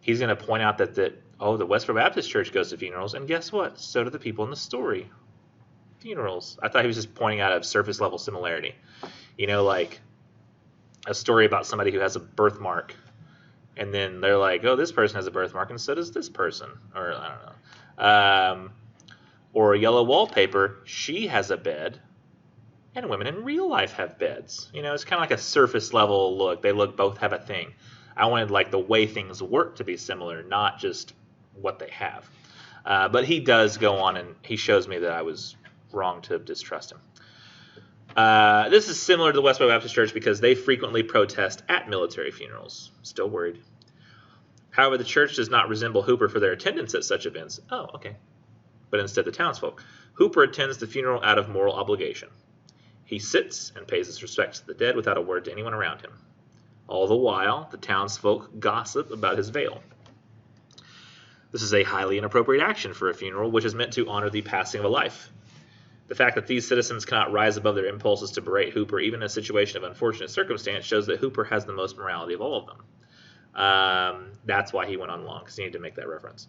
he's going to point out that the Westboro Baptist Church goes to funerals, and guess what? So do the people in the story. Funerals. I thought he was just pointing out a surface level similarity. You know, like a story about somebody who has a birthmark, and then they're like, oh, this person has a birthmark, and so does this person. Or, I don't know. Or yellow wallpaper, she has a bed, and women in real life have beds. You know, it's kind of like a surface level look. They both have a thing. I wanted like the way things work to be similar, not just what they have. But he does go on and he shows me that I was wrong to distrust him. This is similar to the Westboro Baptist Church because they frequently protest at military funerals. Still worried. However, the church does not resemble Hooper for their attendance at such events. Oh, okay. But instead the townsfolk. Hooper attends the funeral out of moral obligation. He sits and pays his respects to the dead without a word to anyone around him. All the while, the townsfolk gossip about his veil. This is a highly inappropriate action for a funeral, which is meant to honor the passing of a life. The fact that these citizens cannot rise above their impulses to berate Hooper, even in a situation of unfortunate circumstance, shows that Hooper has the most morality of all of them. That's why he went on long, because he needed to make that reference.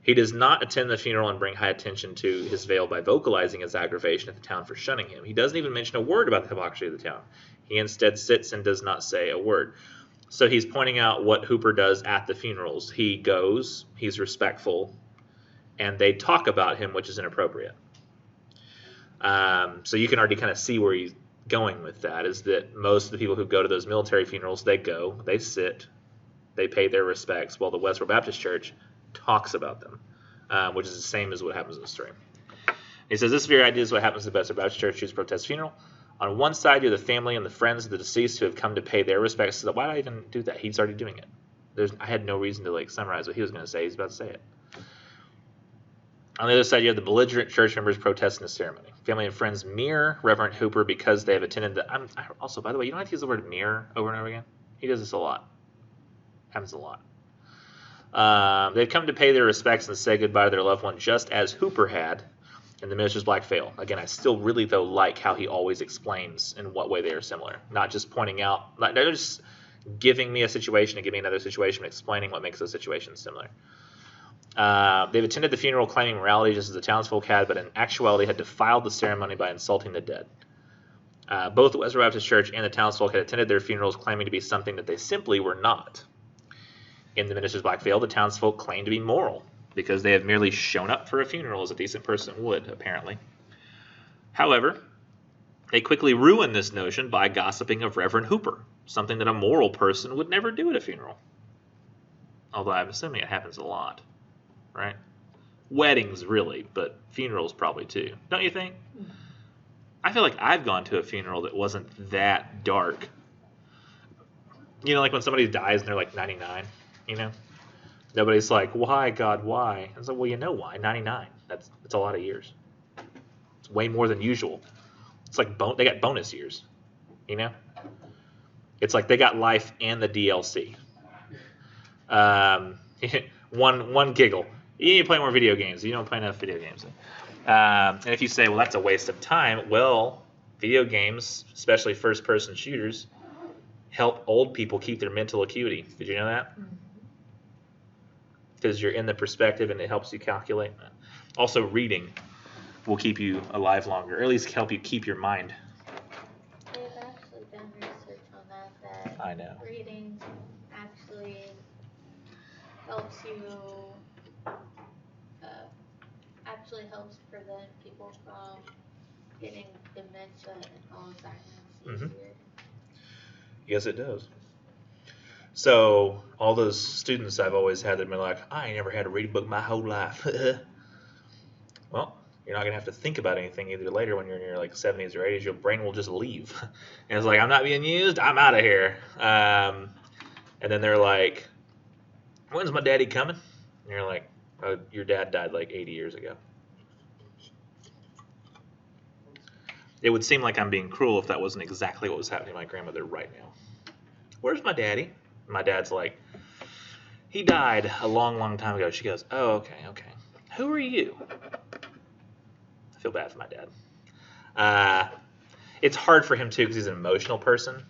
He does not attend the funeral and bring high attention to his veil by vocalizing his aggravation at the town for shunning him. He doesn't even mention a word about the hypocrisy of the town. He instead sits and does not say a word. So he's pointing out what Hooper does at the funerals. He goes, he's respectful, and they talk about him, which is inappropriate. So you can already kind of see where he's going with that, is that most of the people who go to those military funerals, they go, they sit, they pay their respects, while the Westboro Baptist Church talks about them, which is the same as what happens in the story. He says, this very idea is what happens at the Westboro Baptist Church who's protest funeral. On one side, you're the family and the friends of the deceased who have come to pay their respects. So why did I even do that? He's already doing it. I had no reason to summarize what he was going to say. He's about to say it. On the other side, you have the belligerent church members protesting the ceremony. Family and friends mirror Reverend Hooper because they have attended the... Also, by the way, you don't have to use the word mirror over and over again. He does this a lot. Happens a lot. They've come to pay their respects and say goodbye to their loved one, just as Hooper had in the minister's black veil. Again, I still really, though, like how he always explains in what way they are similar. Not just pointing out, not just giving me a situation and giving me another situation, but explaining what makes those situations similar. They've attended the funeral claiming morality just as the townsfolk had, but in actuality had defiled the ceremony by insulting the dead. Both the Westboro Baptist Church and the townsfolk had attended their funerals claiming to be something that they simply were not. In the minister's black veil, the townsfolk claim to be moral because they have merely shown up for a funeral as a decent person would, apparently. However, they quickly ruin this notion by gossiping of Reverend Hooper, something that a moral person would never do at a funeral. Although I'm assuming it happens a lot, right? Weddings, really, but funerals probably too. Don't you think? I feel like I've gone to a funeral that wasn't that dark. You know, like when somebody dies and they're like 99. You know, nobody's like, why, God, why? I was like, well, you know why? 99. That's a lot of years. It's way more than usual. It's like they got bonus years. You know, it's like they got life and the DLC. One giggle. You need to play more video games. You don't play enough video games. And if you say, well, that's a waste of time, well, video games, especially first-person shooters, help old people keep their mental acuity. Did you know that? Because you're in the perspective and it helps you calculate. Also, reading will keep you alive longer, or at least help you keep your mind. They've actually done research on that I know. reading actually helps you, helps prevent people from getting dementia and Alzheimer's easier. Yes, it does. So all those students I've always had that have been like, I ain't never had a reading book my whole life. Well, you're not going to have to think about anything either later when you're in your 70s or 80s. Your brain will just leave. And it's like, I'm not being used. I'm out of here. And then they're like, when's my daddy coming? And you're like, oh, your dad died 80 years ago. It would seem like I'm being cruel if that wasn't exactly what was happening to my grandmother right now. Where's my daddy? My dad's like, he died a long, long time ago. She goes, oh, okay. Who are you? I feel bad for my dad. It's hard for him, too, because he's an emotional person,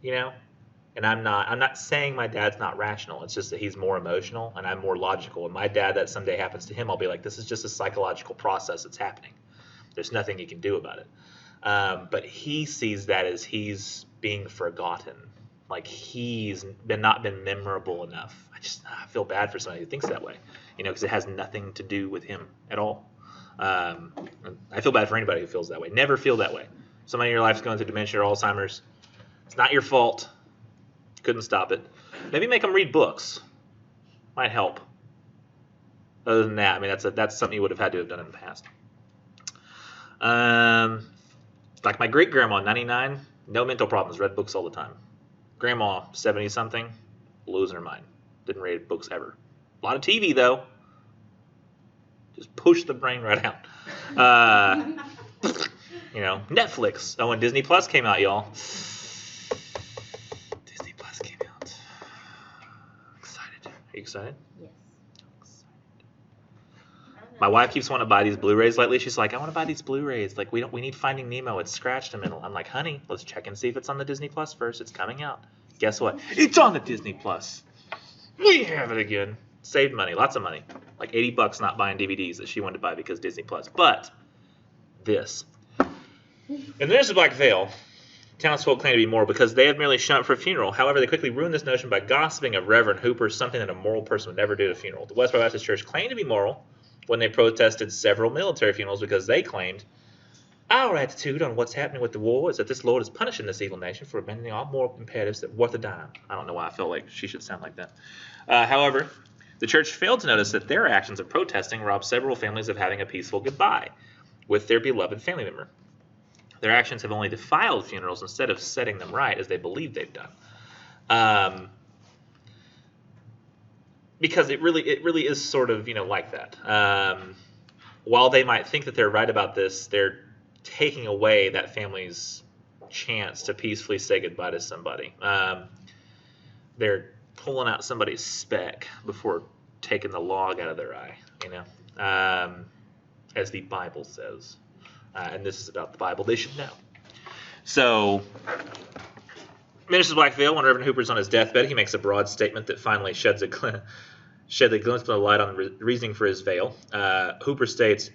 you know? And I'm not saying my dad's not rational. It's just that he's more emotional and I'm more logical. And my dad, that someday happens to him, I'll be like, this is just a psychological process that's happening. There's nothing you can do about it. But he sees that as he's being forgotten. Like he's not been memorable enough. I feel bad for somebody who thinks that way, because it has nothing to do with him at all. I feel bad for anybody who feels that way. Never feel that way. Somebody in your life is going through dementia or Alzheimer's. It's not your fault. Couldn't stop it. Maybe make them read books. Might help. Other than that, that's something you would have had to have done in the past. Like my great grandma, 99, no mental problems, read books all the time. Grandma, 70-something, losing her mind. Didn't read books ever. A lot of TV, though. Just push the brain right out. Netflix. Oh, and Disney Plus came out, y'all. Disney Plus came out. Excited. Are you excited? Yes. My wife keeps wanting to buy these Blu-rays lately. She's like, I want to buy these Blu-rays. Like, we need Finding Nemo. It's scratched in the middle. I'm like, honey, let's check and see if it's on the Disney Plus first. It's coming out. Guess what? It's on the Disney Plus. We have it again. Saved money. Lots of money. Like $80 not buying DVDs that she wanted to buy because Disney Plus. But this. In the Ministers of Black Veil, townsfolk claim to be moral because they have merely shown up for a funeral. However, they quickly ruined this notion by gossiping of Reverend Hooper, something that a moral person would never do at a funeral. The Westboro Baptist Church claimed to be moral when they protested several military funerals because they claimed, our attitude on what's happening with the war is that this Lord is punishing this evil nation for abandoning all moral imperatives that are worth a dime. I don't know why I felt like she should sound like that. However, the church failed to notice that their actions of protesting robbed several families of having a peaceful goodbye with their beloved family member. Their actions have only defiled funerals instead of setting them right as they believe they've done. Because it really is sort of, like that. While they might think that they're right about this, they're taking away that family's chance to peacefully say goodbye to somebody. They're pulling out somebody's speck before taking the log out of their eye, as the Bible says. And this is about the Bible. They should know. So, Ministers of Black Veil, when Reverend Hooper's on his deathbed, he makes a broad statement that finally sheds a glimpse of light on the reasoning for his veil. Hooper states,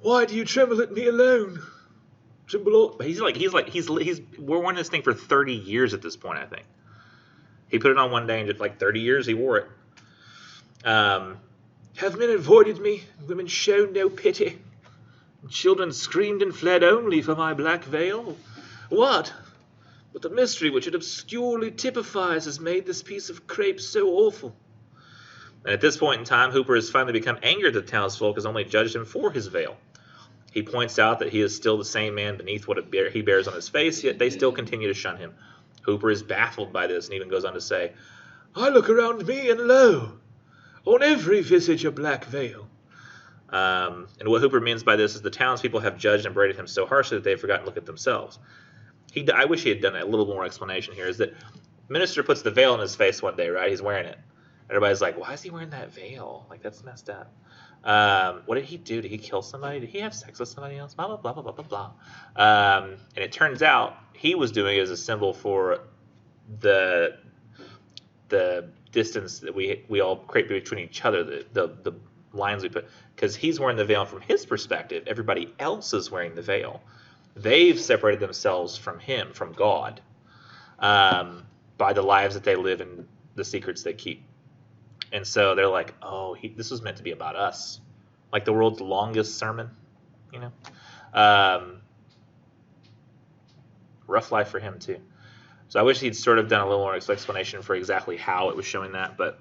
"Why do you tremble at me alone? Tremble." He's we're wearing this thing for 30 years at this point, I think. He put it on one day, and just like 30 years, he wore it. Have men avoided me? Women shown no pity? Children screamed and fled only for my black veil? What? But the mystery which it obscurely typifies has made this piece of crepe so awful. And at this point in time, Hooper has finally become angered that townsfolk has only judged him for his veil. He points out that he is still the same man beneath what he bears on his face, yet they still continue to shun him. Hooper is baffled by this and even goes on to say, I look around me and lo, on every visage a black veil. And what Hooper means by this is the townspeople have judged and berated him so harshly that they've forgotten to look at themselves. I wish he had done a little more explanation here, is that minister puts the veil on his face one day, right? He's wearing it. Everybody's like, why is he wearing that veil? Like, that's messed up. What did he do? Did he kill somebody? Did he have sex with somebody else? Blah, blah, blah, blah, blah, blah. And it turns out he was doing it as a symbol for the distance that we all create between each other, the lines we put, because he's wearing the veil from his perspective. Everybody else is wearing the veil. They've separated themselves from him, from God, by the lives that they live and the secrets they keep. And so they're like, oh, this was meant to be about us. Like the world's longest sermon, rough life for him too. So I wish he'd sort of done a little more explanation for exactly how it was showing that. But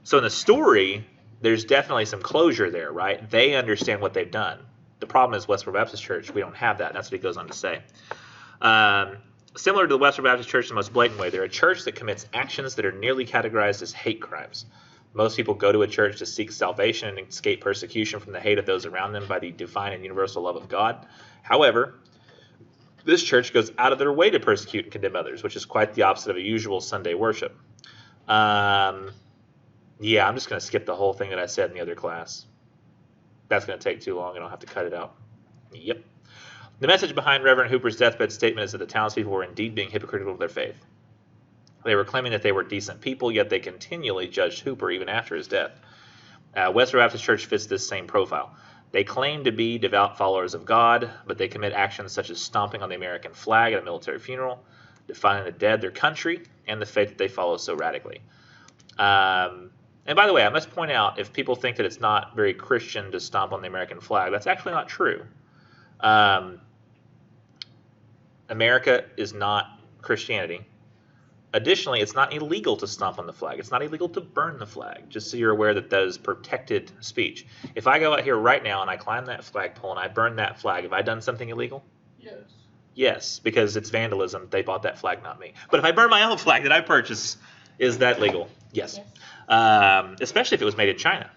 so in the story, there's definitely some closure there, right? They understand what they've done. The problem is Westboro Baptist Church, we don't have that. That's what he goes on to say. Similar to the Westboro Baptist Church in the most blatant way, they're a church that commits actions that are nearly categorized as hate crimes. Most people go to a church to seek salvation and escape persecution from the hate of those around them by the divine and universal love of God. However, this church goes out of their way to persecute and condemn others, which is quite the opposite of a usual Sunday worship. I'm just going to skip the whole thing that I said in the other class. That's going to take too long, and I'll have to cut it out. Yep. The message behind Reverend Hooper's deathbed statement is that the townspeople were indeed being hypocritical of their faith. They were claiming that they were decent people, yet they continually judged Hooper even after his death. Westboro Baptist Church fits this same profile. They claim to be devout followers of God, but they commit actions such as stomping on the American flag at a military funeral, defiling the dead, their country, and the faith that they follow so radically. And by the way, I must point out, if people think that it's not very Christian to stomp on the American flag, that's actually not true. America is not Christianity. Additionally, it's not illegal to stomp on the flag. It's not illegal to burn the flag, just so you're aware that that is protected speech. If I go out here right now and I climb that flagpole and I burn that flag, have I done something illegal? Yes. Yes, because it's vandalism. They bought that flag, not me. But if I burn my own flag that I purchased, is that legal? Yes. Especially if it was made in China.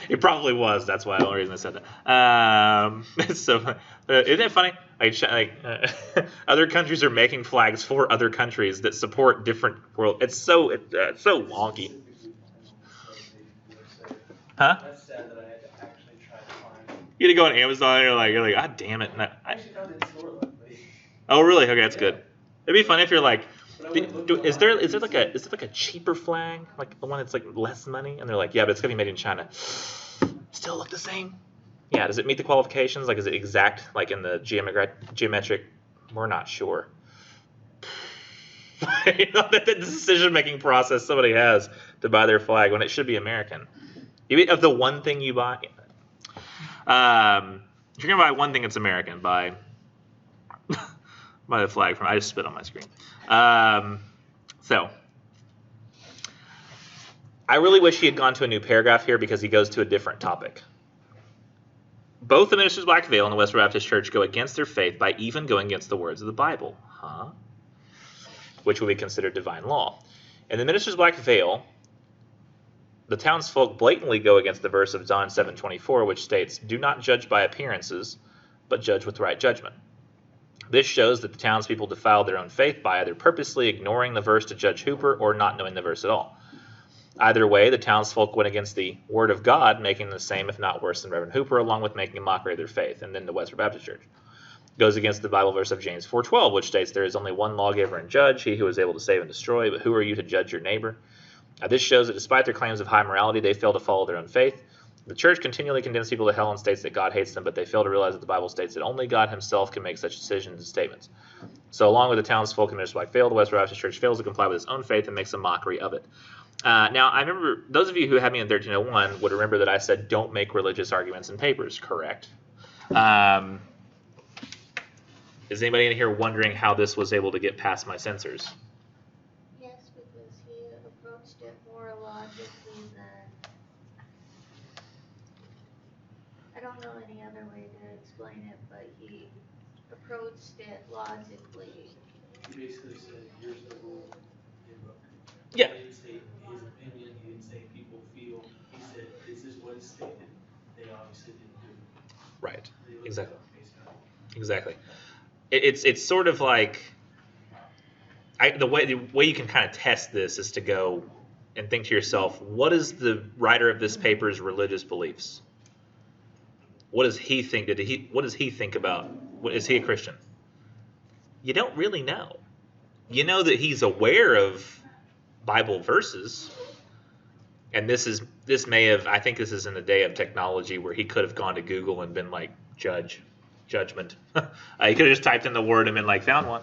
It probably was. That's why the only reason I said that. So, isn't it funny? Other countries are making flags for other countries that support different world. It's so wonky. Huh? That's sad that I had to actually try to find. You had to go on Amazon and you're like, God damn it. I actually found it in store luckily. Oh, really? Okay, that's good. It'd be funny if you're like, But I wouldn't look Is for there it. like a cheaper flag, like the one that's like less money? And they're like, yeah, but it's gonna be made in China. Still look the same. Yeah. Does it meet the qualifications? Like, is it exact? Like in the geometric? We're not sure. The decision-making process somebody has to buy their flag when it should be American. Even of the one thing you buy, if you're gonna buy one thing, it's American. Buy the flag from. I just spit on my screen. So I really wish he had gone to a new paragraph here because he goes to a different topic. Both the ministers of Black Veil and the Westboro Baptist Church go against their faith by even going against the words of the Bible, which will be considered divine law. In the ministers of Black Veil, the townsfolk blatantly go against the verse of John 7:24, which states, "Do not judge by appearances, but judge with right judgment." This shows that the townspeople defiled their own faith by either purposely ignoring the verse to judge Hooper or not knowing the verse at all. Either way, the townsfolk went against the Word of God, making the same, if not worse, than Reverend Hooper, along with making a mockery of their faith. And then the Westboro Baptist Church goes against the Bible verse of James 4:12, which states, "There is only one lawgiver and judge, he who is able to save and destroy, but who are you to judge your neighbor?" This shows that despite their claims of high morality, they fail to follow their own faith. The church continually condemns people to hell and states that God hates them, but they fail to realize that the Bible states that only God himself can make such decisions and statements. So along with the townsfolk and ministers like fail, the Westboro Baptist Church fails to comply with its own faith and makes a mockery of it. Now, I remember, those of you who had me in 1301 would remember that I said don't make religious arguments in papers, correct? Is anybody in here wondering how this was able to get past my censors? Yes, because he approached it more logically than, I don't know any other way to explain it, but he approached it logically. He basically said, here's the rule, book. Yeah. He didn't say his opinion, he didn't say people feel, he said, this is what is stated. They obviously didn't do it. Right. They looked Exactly. at it face value. Exactly. It's sort of like the way you can kind of test this is to go and think to yourself, what is the writer of this paper's religious beliefs? What does he think? What does he think about? Is he a Christian? You don't really know. You know that he's aware of Bible verses, and this may have. I think this is in the day of technology where he could have gone to Google and been like judgment. He could have just typed in the word and been like found one.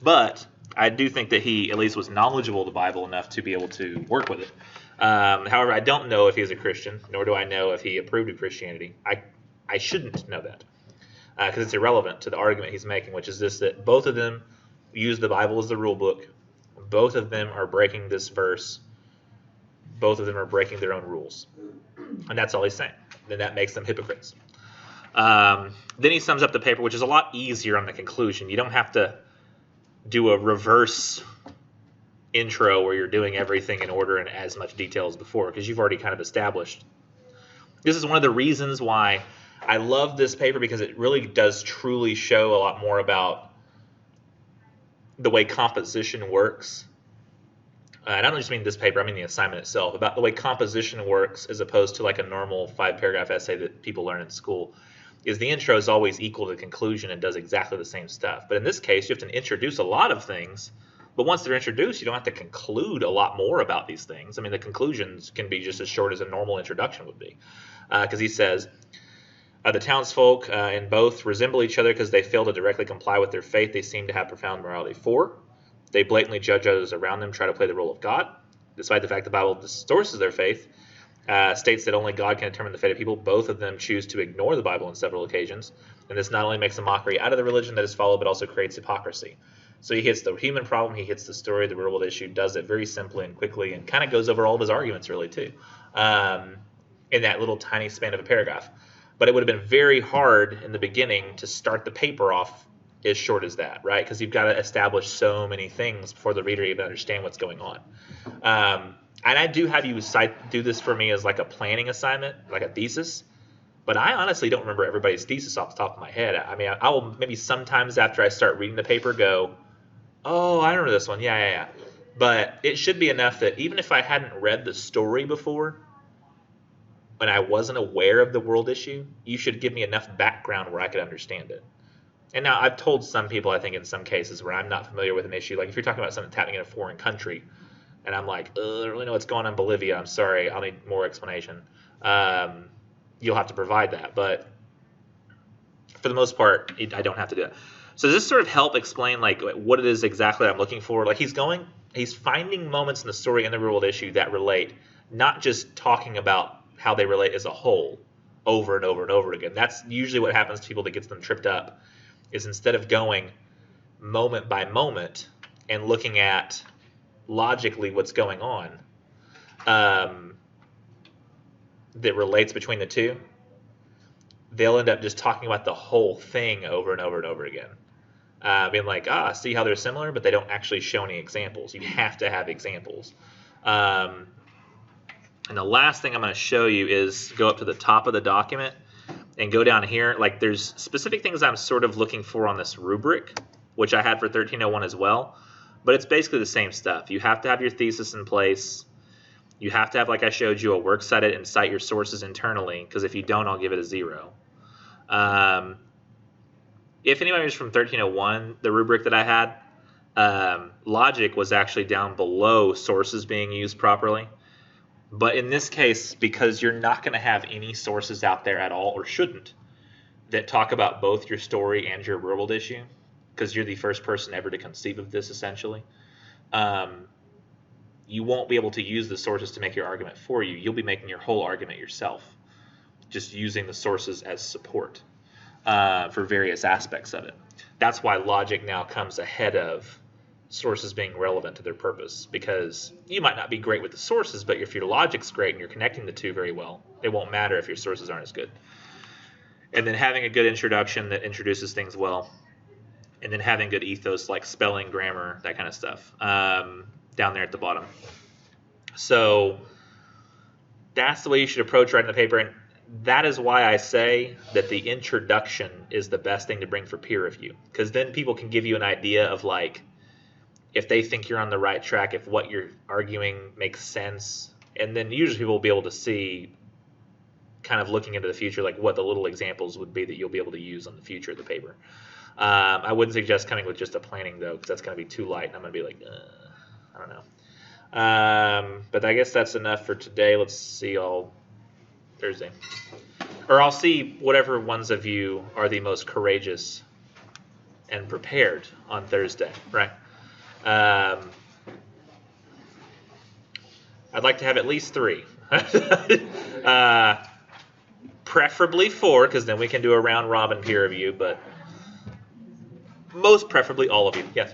But I do think that he at least was knowledgeable of the Bible enough to be able to work with it. However, I don't know if he was a Christian, nor do I know if he approved of Christianity. I shouldn't know that because it's irrelevant to the argument he's making, which is this: that both of them use the Bible as the rule book. Both of them are breaking this verse. Both of them are breaking their own rules. And that's all he's saying. Then that makes them hypocrites. Then he sums up the paper, which is a lot easier on the conclusion. You don't have to do a reverse intro where you're doing everything in order and as much detail as before, because you've already kind of established. This is one of the reasons why I love this paper, because it really does truly show a lot more about the way composition works. And I don't just mean this paper, I mean the assignment itself, about the way composition works as opposed to like a normal 5-paragraph essay that people learn in school. Is the intro is always equal to the conclusion and does exactly the same stuff. But in this case, you have to introduce a lot of things. But once they're introduced, you don't have to conclude a lot more about these things. I mean, the conclusions can be just as short as a normal introduction would be. Because he says, the townsfolk in both resemble each other because they fail to directly comply with their faith they seem to have profound morality for. They blatantly judge others around them, try to play the role of God. Despite the fact the Bible distorts their faith, states that only God can determine the fate of people, both of them choose to ignore the Bible on several occasions. And this not only makes a mockery out of the religion that is followed, but also creates hypocrisy. So he hits the human problem, he hits the story, the real world issue, does it very simply and quickly, and kind of goes over all of his arguments really too, in that little tiny span of a paragraph. But it would have been very hard in the beginning to start the paper off as short as that, right? Because you've got to establish so many things before the reader even understand what's going on. And I do have you do this for me as like a planning assignment, like a thesis. But I honestly don't remember everybody's thesis off the top of my head. I mean, I will maybe sometimes after I start reading the paper go, oh, I remember this one. Yeah. But it should be enough that even if I hadn't read the story before, and I wasn't aware of the world issue, you should give me enough background where I could understand it. And now I've told some people, I think in some cases where I'm not familiar with an issue, like if you're talking about something that's happening in a foreign country, and I'm like, I don't really know what's going on in Bolivia. I'm sorry, I'll need more explanation. You'll have to provide that, but for the most part, I don't have to do it. So does this sort of help explain like what it is exactly I'm looking for? Like he's finding moments in the story and the real world issue that relate, not just talking about how they relate as a whole over and over and over again. That's usually what happens to people that gets them tripped up, is instead of going moment by moment and looking at logically what's going on that relates between the two, they'll end up just talking about the whole thing over and over and over again. Being like, see how they're similar, but they don't actually show any examples. You have to have examples. And the last thing I'm going to show you is go up to the top of the document and go down here. Like there's specific things I'm sort of looking for on this rubric, which I had for 1301 as well. But it's basically the same stuff. You have to have your thesis in place. You have to have, like I showed you, a works cited and cite your sources internally, because if you don't, I'll give it a 0. If anybody was from 1301, the rubric that I had, logic was actually down below sources being used properly. But in this case, because you're not going to have any sources out there at all, or shouldn't, that talk about both your story and your real world issue, because you're the first person ever to conceive of this, essentially, you won't be able to use the sources to make your argument for you. You'll be making your whole argument yourself, just using the sources as support for various aspects of it. That's why logic now comes ahead of sources being relevant to their purpose, because you might not be great with the sources, but if your logic's great and you're connecting the two very well, it won't matter if your sources aren't as good. And then having a good introduction that introduces things well, and then having good ethos like spelling, grammar, that kind of stuff, down there at the bottom. So that's the way you should approach writing the paper, and that is why I say that the introduction is the best thing to bring for peer review, because then people can give you an idea of like if they think you're on the right track, if what you're arguing makes sense, and then usually people will be able to see, kind of looking into the future, like what the little examples would be that you'll be able to use on the future of the paper. I wouldn't suggest coming with just a planning though, because that's going to be too light, and I'm going to be like, I don't know. But I guess that's enough for today. Let's see all Thursday. Or I'll see whatever ones of you are the most courageous and prepared on Thursday, right? I'd like to have at least 3. Preferably 4, because then we can do a round robin peer review, but most preferably all of you. Yes?